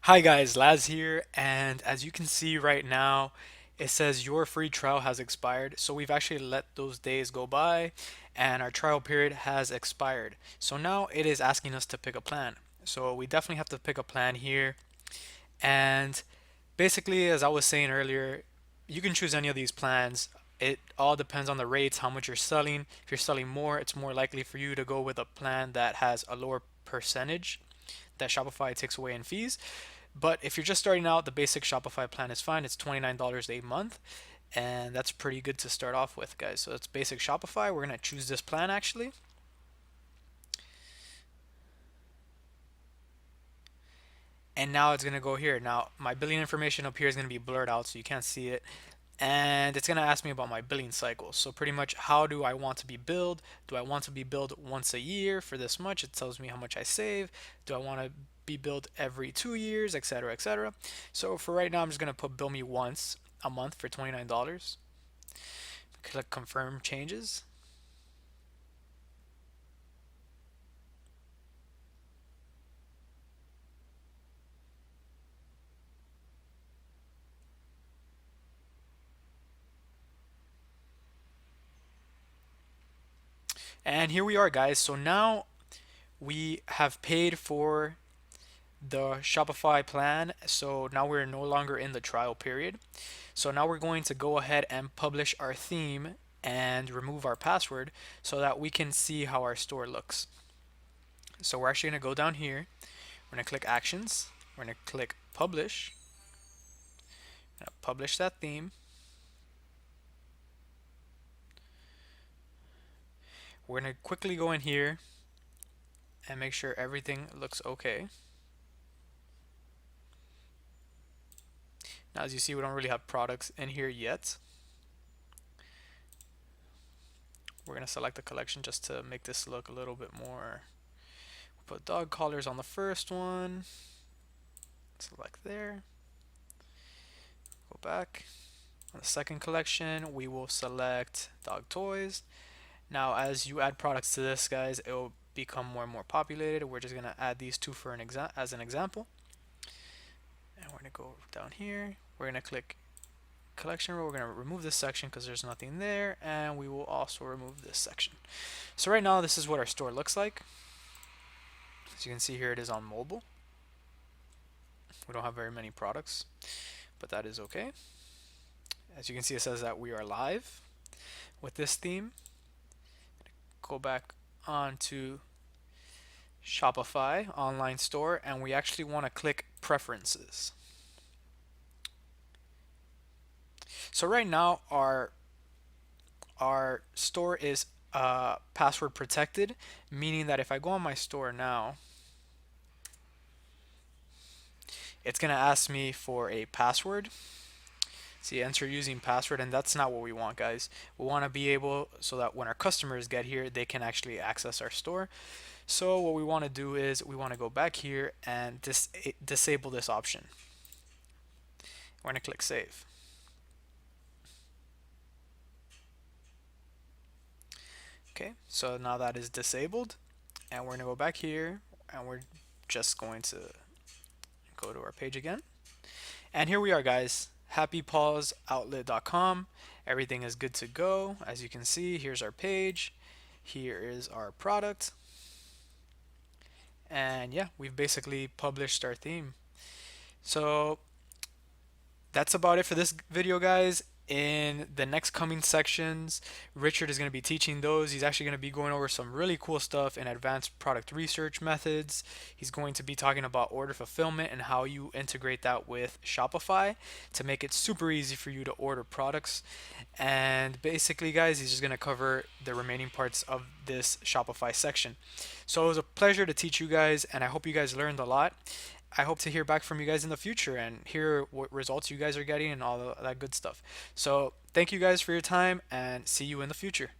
Hi guys, Laz here, and as you can see right now, it says your free trial has expired. So we've actually let those days go by and our trial period has expired. So now it is asking us to pick a plan. So we definitely have to pick a plan here. And basically, as I was saying earlier, you can choose any of these plans. It all depends on the rates, how much you're selling. If you're selling more, it's more likely for you to go with a plan that has a lower percentage that Shopify takes away in fees. But if you're just starting out, the basic Shopify plan is fine. It's $29 a month, and that's pretty good to start off with, guys. So it's basic Shopify. We're going to choose this plan actually. And now it's going to go here. Now, my billing information up here is going to be blurred out so you can't see it. And it's going to ask me about my billing cycle. So pretty much, how do I want to be billed? Do I want to be billed once a year for this much? It tells me how much I save. Do I want to be billed every 2 years, etc., etc.? So for right now, I'm just going to put bill me once a month for $29. Click confirm changes. And here we are, guys. So now we have paid for the Shopify plan. So now we're no longer in the trial period. So now we're going to go ahead and publish our theme and remove our password so that we can see how our store looks. So we're actually going to go down here. We're going to click actions. We're going to click publish. Publish that theme. We're going to quickly go in here and make sure everything looks okay. Now, as you see, we don't really have products in here yet. We're going to select the collection just to make this look a little bit more. Put dog collars on the first one. Select there. Go back. On the second collection, we will select dog toys. Now, as you add products to this, guys, it will become more and more populated. We're just going to add these two for as an example. And we're going to go down here. We're going to click collection row. We're going to remove this section because there's nothing there, and we will also remove this section. So right now, this is what our store looks like. As you can see here, it is on mobile. We don't have very many products, but that is okay. As you can see, it says that we are live with this theme. Go back onto Shopify online store, and we actually want to click preferences. So right now our store is password protected, meaning that if I go on my store now, it's going to ask me for a password. See, enter using password, and that's not what we want, guys. We want to be able so that when our customers get here, they can actually access our store. So what we want to do is we want to go back here and disable this option. We're going to click save. Okay, so now that is disabled, and we're going to go back here, and we're just going to go to our page again. And here we are, guys. happypawsoutlet.com. Everything is good to go. As you can see, here's our page. Here is our product. And yeah, we've basically published our theme. So that's about it for this video, guys. In the next coming sections, Richard is going to be teaching those. He's actually going to be going over some really cool stuff in advanced product research methods. He's going to be talking about order fulfillment and how you integrate that with Shopify to make it super easy for you to order products. And basically, guys, he's just going to cover the remaining parts of this Shopify section. So it was a pleasure to teach you guys, and I hope you guys learned a lot. I hope to hear back from you guys in the future and hear what results you guys are getting and all that good stuff. So, thank you guys for your time and see you in the future.